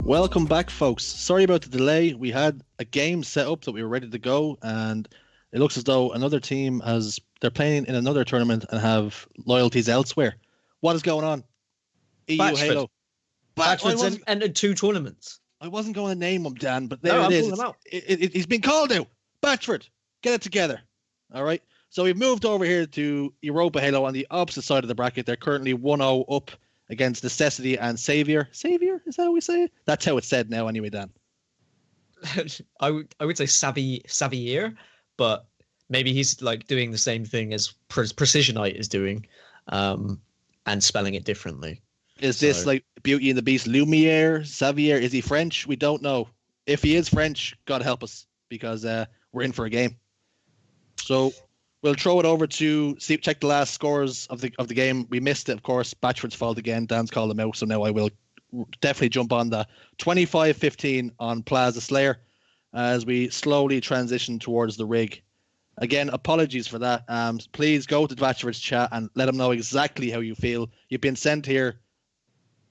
Welcome back, folks. Sorry about the delay. We had a game set up that we were ready to go, and it looks as though another team they're playing in another tournament and have loyalties elsewhere. What is going on? EuroPHalo. Batchford's entered 2 tournaments. I wasn't going to name him, Dan, but there it is. He's been called out. Batchford, get it together. All right. So we've moved over here to EuropaHalo on the opposite side of the bracket. They're currently 1-0 up against Necessity and Savieer. Savieer? Is that how we say it? That's how it's said now anyway, Dan. I would say Savieer, but maybe he's like doing the same thing as Precisionite is doing, and spelling it differently. Is this like Beauty and the Beast Lumiere, Savieer? Is he French? We don't know. If he is French, God help us, because we're in for a game. So we'll throw it over to check the last scores of the game. We missed it, of course. Batchford's fault again. Dan's called him out, so now I will definitely jump on the 25-15 on Plaza Slayer as we slowly transition towards the rig. Again, apologies for that. Please go to Batchford's chat and let him know exactly how you feel. You've been sent there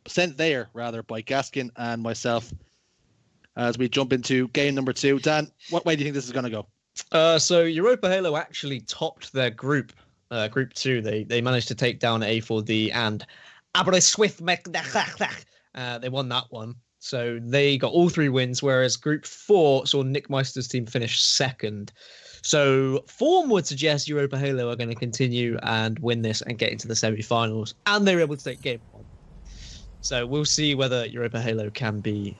by Gaskin and myself as we jump into game number 2. Dan, what way do you think this is going to go? So EuropaHalo actually topped their group 2. They managed to take down A4D and Aberystwyth. They won that one. So they got all 3 wins, whereas group 4 saw Nicmeister's team finish second. So form would suggest EuropaHalo are going to continue and win this and get into the semi-finals, and they were able to take game 1. So we'll see whether EuropaHalo can be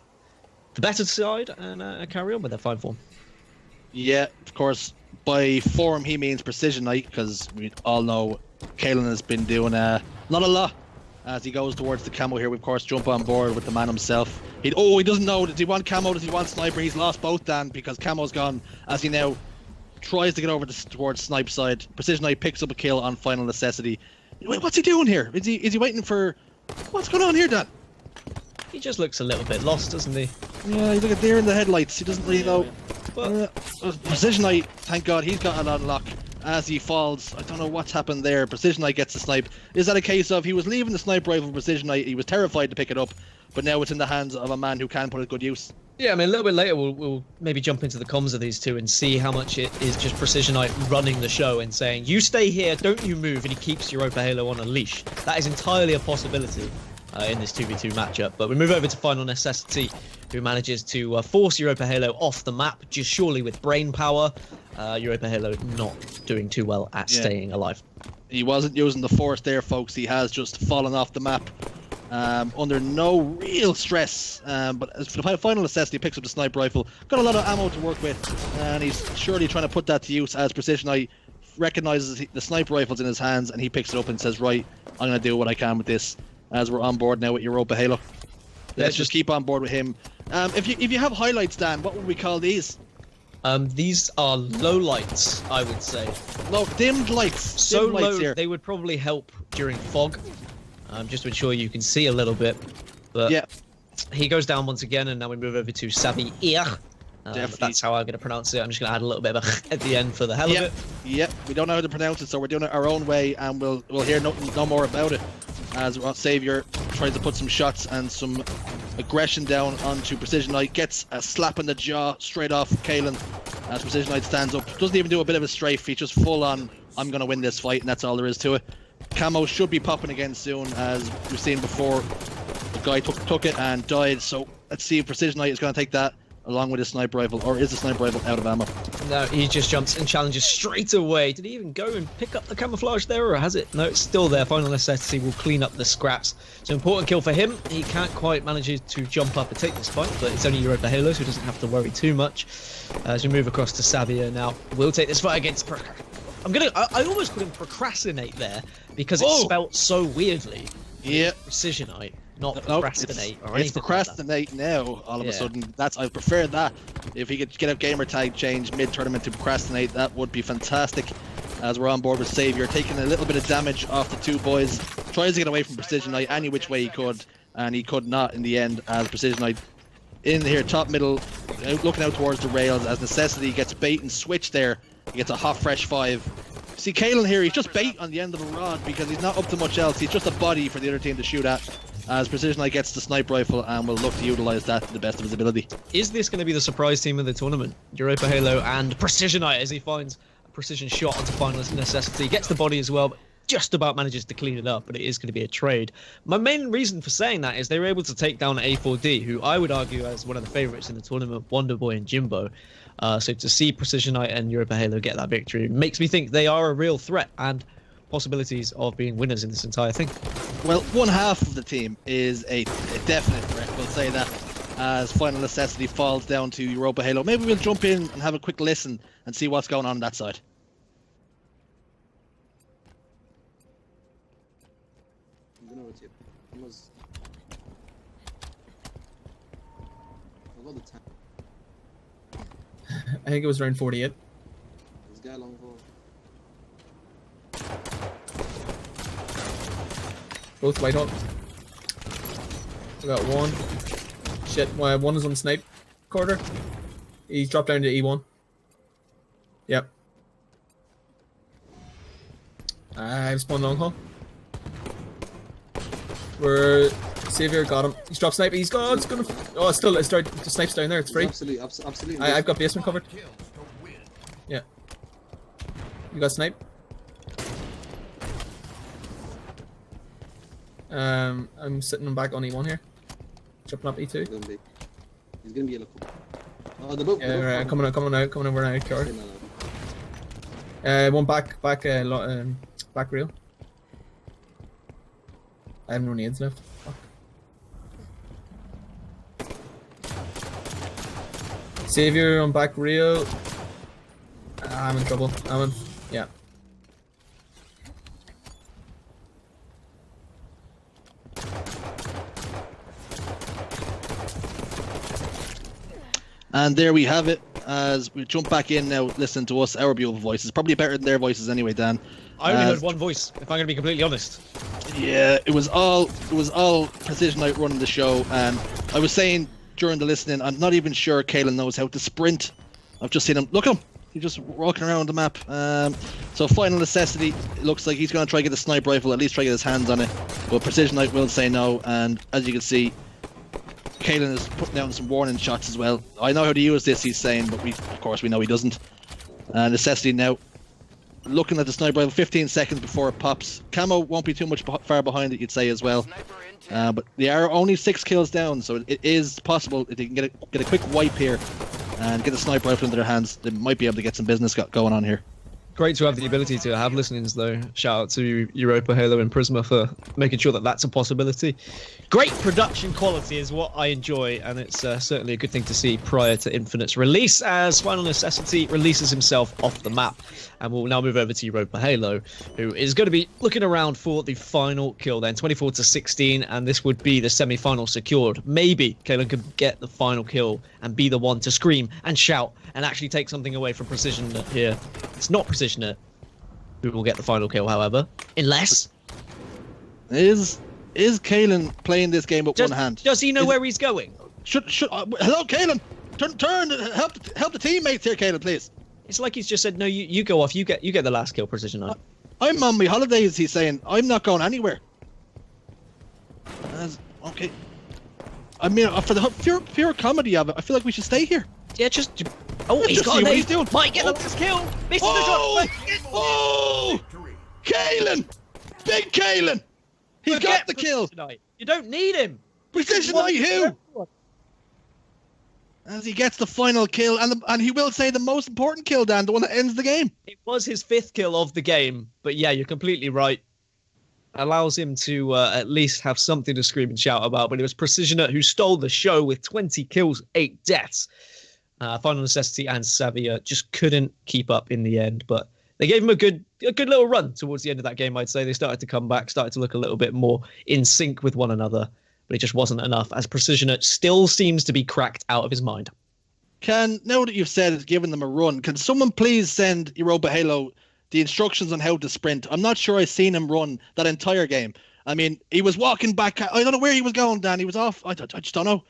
the better side and carry on with their fine form. Yeah, of course, by form he means Precisionite, because we all know Kalen has been doing not a lot as he goes towards the camo here. We, of course, jump on board with the man himself. He doesn't know. Does he want camo? Does he want sniper? He's lost both, Dan, because camo's gone as he now tries to get over towards snipe side. Precisionite picks up a kill on Final Necessity. Wait, what's he doing here? Is he waiting for... What's going on here, Dan? He just looks a little bit lost, doesn't he? Yeah, he's like a deer in the headlights. He doesn't really know. Precisionite, thank God, he's got it on lock as he falls. I don't know what's happened there. Precisionite gets the snipe. Is that a case of he was leaving the snipe rifle for Precisionite, he was terrified to pick it up, but now it's in the hands of a man who can put it to good use? Yeah, I mean, a little bit later we'll maybe jump into the comms of these two and see how much it is just Precisionite running the show and saying, you stay here, don't you move, and he keeps EuropaHalo on a leash. That is entirely a possibility in this 2v2 matchup. But we move over to Final Necessity, who manages to force EuropaHalo off the map, just surely with brain power. EuropaHalo not doing too well at staying alive. He wasn't using the force there, folks. He has just fallen off the map. Under no real stress, but as for the Final Necessity, picks up the sniper rifle, got a lot of ammo to work with, and he's surely trying to put that to use as Precisionite recognizes the sniper rifle's in his hands, and he picks it up and says, right, I'm going to do what I can with this, as we're on board now with EuropaHalo. Let's just keep on board with him. If you have highlights, Dan, what would we call these? These are low lights, I would say. No, dimmed lights. So dimmed lights low, here. They would probably help during fog. Just to ensure you can see a little bit. But yeah, he goes down once again, and now we move over to Savieer. That's how I'm going to pronounce it. I'm just going to add a little bit of a at the end for the hell of it. Yep, we don't know how to pronounce it, so we're doing it our own way, and we'll hear no more about it. As Savieer tries to put some shots and some aggression down onto Precisionite, gets a slap in the jaw straight off Kalen. As Precisionite stands up, doesn't even do a bit of a strafe, he's just full on, I'm going to win this fight, and that's all there is to it. Camo should be popping again soon, as we've seen before. The guy took it and died, so let's see if Precisionite is going to take that along with his sniper rifle, or is the sniper rifle out of ammo? No, he just jumps and challenges straight away. Did he even go and pick up the camouflage there, or has it? No, it's still there. Final Necessity will clean up the scraps. So important kill for him. He can't quite manage to jump up and take this fight, but it's only EuropaHalo, so he doesn't have to worry too much. As we move across to Savieer now, we'll take this fight against... I almost put him procrastinate there because it's spelt so weirdly. Yeah. Precisionite, not procrastinate or anything. It's procrastinate now, all of a sudden. I prefer that. If he could get a gamer tag change mid-tournament to procrastinate, that would be fantastic. As we're on board with Savieer, taking a little bit of damage off the two boys. Tries to get away from Precisionite any which way he could, and he could not in the end, as Precisionite in here, top middle, looking out towards the rails, as Necessity gets bait and switch there. He gets a hot fresh 5. See Kalen here, he's just bait on the end of a rod because he's not up to much else. He's just a body for the other team to shoot at. as Precisionite gets the sniper rifle and will look to utilise that to the best of his ability. Is this going to be the surprise team of the tournament? EuropaHalo and Precisionite, as he finds a precision shot onto Final Necessity, gets the body as well, but just about manages to clean it up, but it is going to be a trade. My main reason for saying that is they were able to take down A4D, who I would argue as one of the favourites in the tournament, Wonderboy and Jimbo. So to see Precisionite and EuropaHalo get that victory makes me think they are a real threat and possibilities of being winners in this entire thing. Well, one half of the team is a definite threat, we'll say that, as Final Necessity falls down to EuropaHalo. Maybe we'll jump in and have a quick listen and see what's going on that side. I think it was around 48. Both white hot. We got one. Shit, one is on snipe quarter. He's dropped down to E1. Yep. I've spawned long haul. We're Savieer got him. He's dropped snipe. He's got. It's gonna. Oh, it's still. It's right. The snipe's down there. It's free. Absolutely. I've got basement covered. Yeah. You got snipe. I'm sitting back on E1 here. Jumping up E2. He's gonna be yellow. Oh, the boat. Yeah, right, coming over now, card. One back rail. I have no nades left. Fuck. Savieer on back rail. I'm in trouble. Yeah. And there we have it, as we jump back in now, listen to us, our beautiful voices. Probably better than their voices anyway, Dan. I only heard one voice, if I'm going to be completely honest. Yeah, it was all Precisionite running the show, and I was saying during the listening, I'm not even sure Kalen knows how to sprint. I've just seen him. Look at him. He's just walking around the map. So Final Necessity, it looks like he's going to try to get a sniper rifle, at least try to get his hands on it. But Precisionite will say no, and as you can see, Kalen is putting down some warning shots as well. I know how to use this, he's saying, but of course we know he doesn't. Necessity now looking at the sniper rifle 15 seconds before it pops. Camo won't be too much far behind it, you'd say, as well. But they are only 6 kills down, so it is possible if they can get a quick wipe here and get the sniper rifle into their hands, they might be able to get some business going on here. Great to have the ability to have listenings, though. Shout out to EuropaHalo and Prisma for making sure that that's a possibility. Great production quality is what I enjoy, and it's certainly a good thing to see prior to Infinite's release, as Final Necessity releases himself off the map. And we'll now move over to EuropaHalo, who is going to be looking around for the final kill then, 24-16, and this would be the semi-final secured. Maybe Kalen could get the final kill and be the one to scream and shout and actually take something away from Precisionite here. It's not Precisionite who will get the final kill, however, unless... Is Kalen playing this game with one hand? Does he know where he's going? Hello, Kalen! Turn! Help the teammates here, Kalen, please. It's like he's just said, no, you go off, you get the last kill, Precisionite. I'm on my holidays, he's saying. I'm not going anywhere. Okay. I mean, for the pure comedy of it, I feel like we should stay here. Yeah, just... Oh, he's got what he's doing. Might get the last kill. Misses the shot. Oh! Kalen! Big Kalen! He got the kill. You don't need him. Precisionite who? As he gets the final kill, and he will say the most important kill, Dan, the one that ends the game. It was his 5th kill of the game, but yeah, you're completely right. Allows him to at least have something to scream and shout about, but it was Precisionite who stole the show with 20 kills, 8 deaths. Final Necessity and Savieer just couldn't keep up in the end, but they gave him a good little run towards the end of that game, I'd say. They started to come back, started to look a little bit more in sync with one another, but it just wasn't enough, as Precisionite still seems to be cracked out of his mind. Now that you've said it's given them a run, can someone please send EuropaHalo the instructions on how to sprint? I'm not sure I've seen him run that entire game. I mean, he was walking back. I don't know where he was going, Dan. He was off. I just don't know.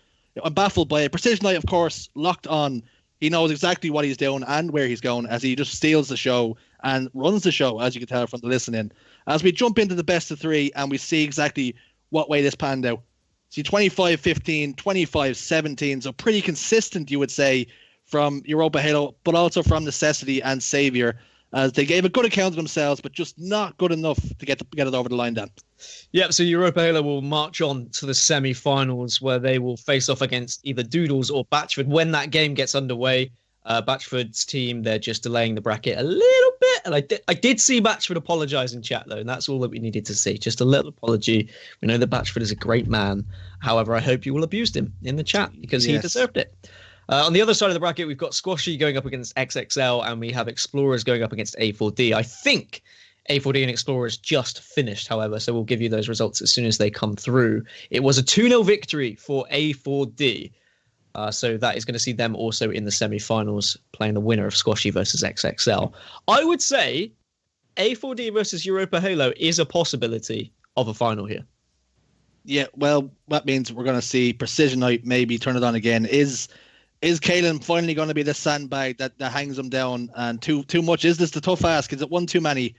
I'm baffled by it. Precisionite, of course, locked on. He knows exactly what he's doing and where he's going, as he just steals the show and runs the show, as you can tell from the listening. As we jump into the best of 3 and we see exactly what way this panned out. See, 25-15, 25-17, so pretty consistent, you would say, from EuropaHalo, but also from Necessity and Savieer, as they gave a good account of themselves, but just not good enough to get it over the line, Dan. Yep, so EuropaHalo will march on to the semi-finals where they will face off against either Doodles or Batchford. When that game gets underway, Batchford's team, they're just delaying the bracket a little bit. And I did see Batchford apologise in chat, though, and that's all that we needed to see. Just a little apology. We know that Batchford is a great man. However, I hope you all abused him in the chat because he deserved it. On the other side of the bracket, we've got Squashy going up against XXL, and we have Explorers going up against A4D. I think A4D and Explorers just finished, however, so we'll give you those results as soon as they come through. It was a 2-0 victory for A4D. So that is going to see them also in the semi-finals playing the winner of Squashy versus XXL. I would say A4D versus EuropaHalo is a possibility of a final here. Yeah, well, that means we're going to see Procisionites maybe turn it on again. Is Kalen finally going to be the sandbag that hangs him down? And too much? Is this the tough ask? Is it one too many?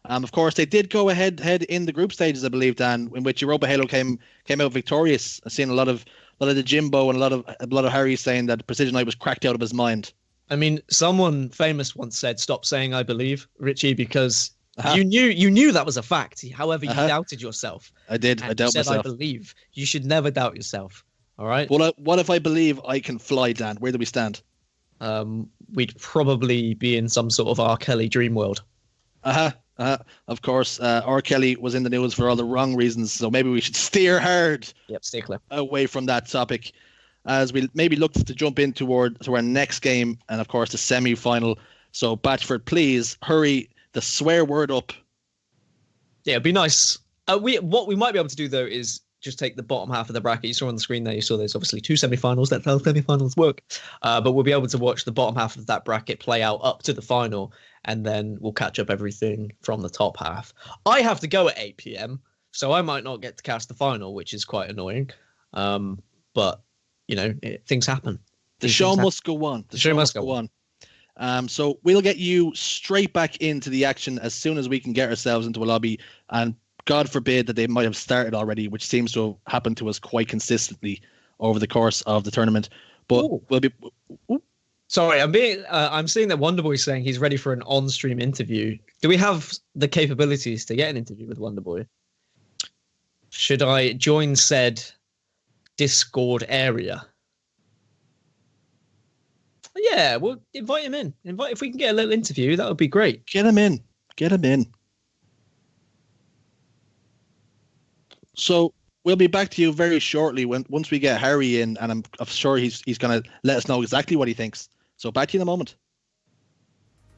Of course, they did go ahead in the group stages, I believe, Dan, in which EuropaHalo came out victorious. I've seen a lot of the Jimbo and a lot of Harry saying that Procisionites was cracked out of his mind. I mean, someone famous once said, "Stop saying I believe, Richie," because you knew that was a fact. However, you doubted yourself. I did. I doubt myself. I believe. You should never doubt yourself. All right. Well, what if I believe I can fly, Dan? Where do we stand? We'd probably be in some sort of R. Kelly dream world. Of course, R. Kelly was in the news for all the wrong reasons, so maybe we should steer hard. Yep, stay clear away from that topic, as we maybe look to jump in to our next game, and of course the semi-final. So Batchford, please hurry the swear word up. Yeah, it'd be nice. What we might be able to do though is just take the bottom half of the bracket. You saw on the screen there, you saw there's obviously 2 semi-finals. That's how semi-finals work. But we'll be able to watch the bottom half of that bracket play out up to the final, and then we'll catch up everything from the top half. I have to go at 8 p.m, so I might not get to cast the final, which is quite annoying. But, things happen. The show must go on. The show must go on. So we'll get you straight back into the action as soon as we can get ourselves into a lobby, and God forbid that they might have started already, which seems to have happened to us quite consistently over the course of the tournament. But we'll be... Sorry, I'm seeing that Wonderboy saying he's ready for an on-stream interview. Do we have the capabilities to get an interview with Wonderboy? Should I join said Discord area? Yeah, we'll invite him in. If we can get a little interview, that would be great. Get him in. So we'll be back to you very shortly once we get Harry in, and I'm sure he's going to let us know exactly what he thinks. So back to you in a moment.